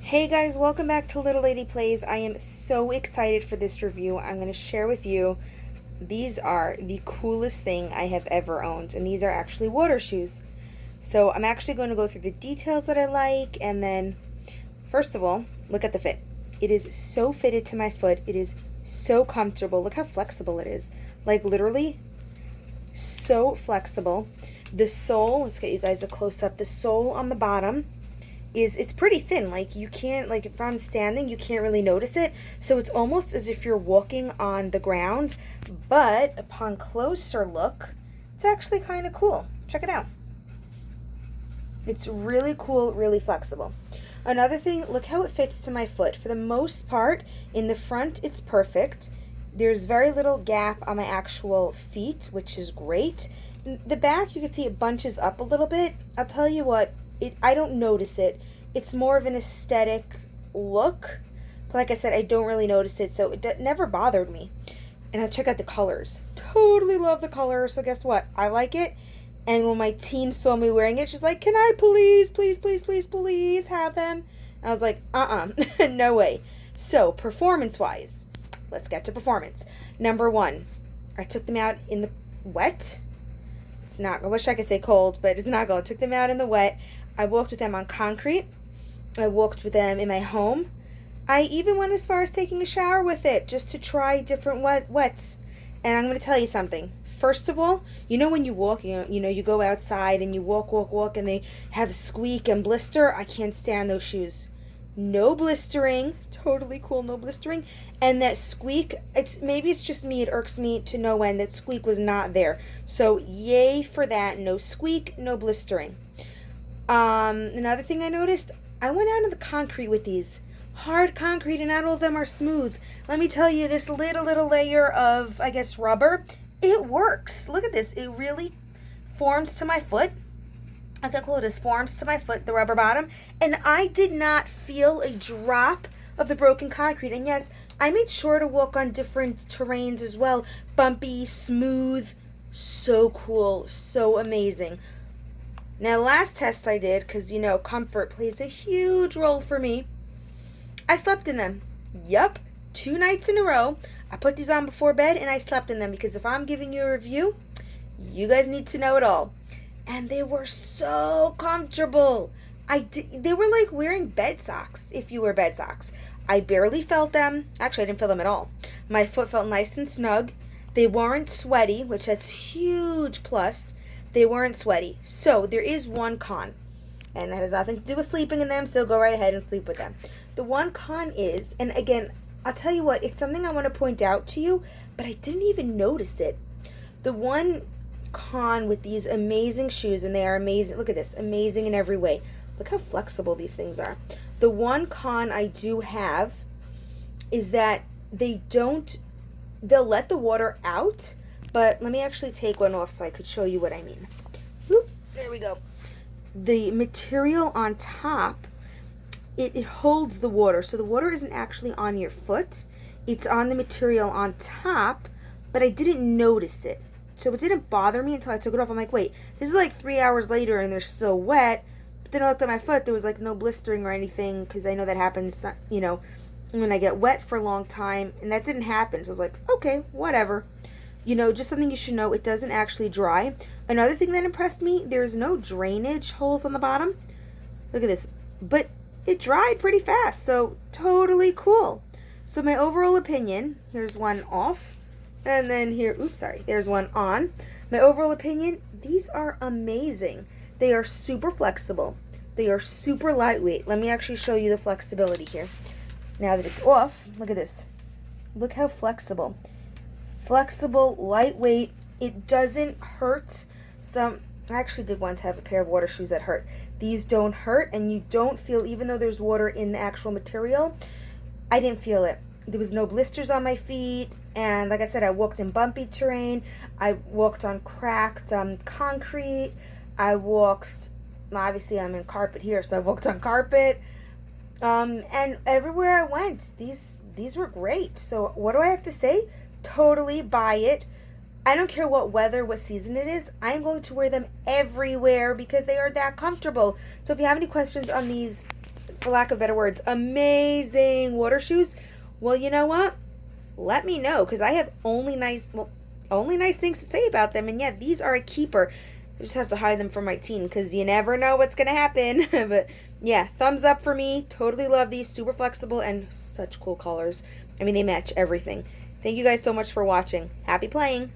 Hey guys, welcome back to Little Lady Plays. I am so excited for this review. I'm going to share with you, these are the coolest thing I have ever owned, and these are actually water shoes. So I'm actually going to go through the details that I like, and then, first of all, look at the fit. It is so fitted to my foot. It is so comfortable. Look how flexible it is. Like literally, so flexible. The sole, let's get you guys a close-up. The sole on the bottom it's pretty thin. Like you can't, like if I'm standing, you can't really notice it. So it's almost as if you're walking on the ground, but upon closer look, it's actually kind of cool. Check it out. It's really cool, really flexible. Another thing, look how it fits to my foot. For the most part, in the front, it's perfect. There's very little gap on my actual feet, which is great. The back, you can see it bunches up a little bit. I'll tell you what, I don't notice it. It's more of an aesthetic look. But like I said, I don't really notice it, so it never bothered me. And I check out the colors. Totally love the colors. So guess what? I like it. And when my teen saw me wearing it, she's like, "Can I please, please, please, please, please have them?" And I was like, no way. So performance-wise, let's get to performance. Number one, I took them out in the wet. It's not, I wish I could say cold, but it's not cold. I took them out in the wet. I walked with them on concrete. I walked with them in my home. I even went as far as taking a shower with it just to try different wets. And I'm going to tell you something. First of all, you know when you walk, you go outside and you walk, and they have squeak and blister. I can't stand those shoes. No blistering. Totally cool, no blistering. And that squeak, maybe it's just me, it irks me to no end that squeak was not there. So yay for that. No squeak, no blistering. Another thing I noticed, I went out on the concrete with these. Hard concrete, and not all of them are smooth. Let me tell you, this little layer of, I guess, rubber, it works. Look at this. It really forms to my foot. I can call it as forms to my foot, the rubber bottom. And I did not feel a drop of the broken concrete. And yes, I made sure to walk on different terrains as well. Bumpy, smooth. So cool. So amazing. Now, the last test I did, because, comfort plays a huge role for me, I slept in them. Yup, 2 nights in a row. I put these on before bed, and I slept in them, because if I'm giving you a review, you guys need to know it all. And they were so comfortable. They were like wearing bed socks, if you wear bed socks. I barely felt them. Actually, I didn't feel them at all. My foot felt nice and snug. They weren't sweaty, which that's huge plus. They weren't sweaty. So there is one con, and that has nothing to do with sleeping in them, so go right ahead and sleep with them. The one con is, and again, I'll tell you what, it's something I want to point out to you, but I didn't even notice it. The one con with these amazing shoes, and they are amazing, look at this, amazing in every way. Look how flexible these things are. The one con I do have is that they'll let the water out, but let me actually take one off so I could show you what I mean. Whoop, there we go. The material on top, it holds the water. So the water isn't actually on your foot. It's on the material on top, but I didn't notice it. So it didn't bother me until I took it off. I'm like, wait, this is like 3 hours later and they're still wet. But then I looked at my foot. There was like no blistering or anything, because I know that happens, when I get wet for a long time. And that didn't happen. So I was like, okay, whatever. Just something you should know, it doesn't actually dry. Another thing that impressed me, there's no drainage holes on the bottom. Look at this. But it dried pretty fast, so totally cool. So my overall opinion, here's one off, and then here, there's one on. My overall opinion, these are amazing. They are super flexible. They are super lightweight. Let me actually show you the flexibility here. Now that it's off, look at this. Look how flexible. Flexible, lightweight. It doesn't hurt. I actually did once have a pair of water shoes that hurt. These don't hurt, and you don't feel, even though there's water in the actual material, I didn't feel it. There was no blisters on my feet, and like I said, I walked in bumpy terrain. I walked on cracked concrete. Obviously I'm in carpet here, so I walked on carpet. And everywhere I went, these were great. So what do I have to say? Totally buy it. I don't care what weather, what season it is. I'm going to wear them everywhere because they are that comfortable. So if you have any questions on these for lack of better words, amazing water shoes, well, you know what? Let me know, because I have only nice things to say about them. And yeah, these are a keeper. I just have to hide them from my teen, because you never know what's going to happen. But yeah, thumbs up for me. Totally love these. Super flexible and such cool colors. I mean, they match everything. Thank you guys so much for watching. Happy playing!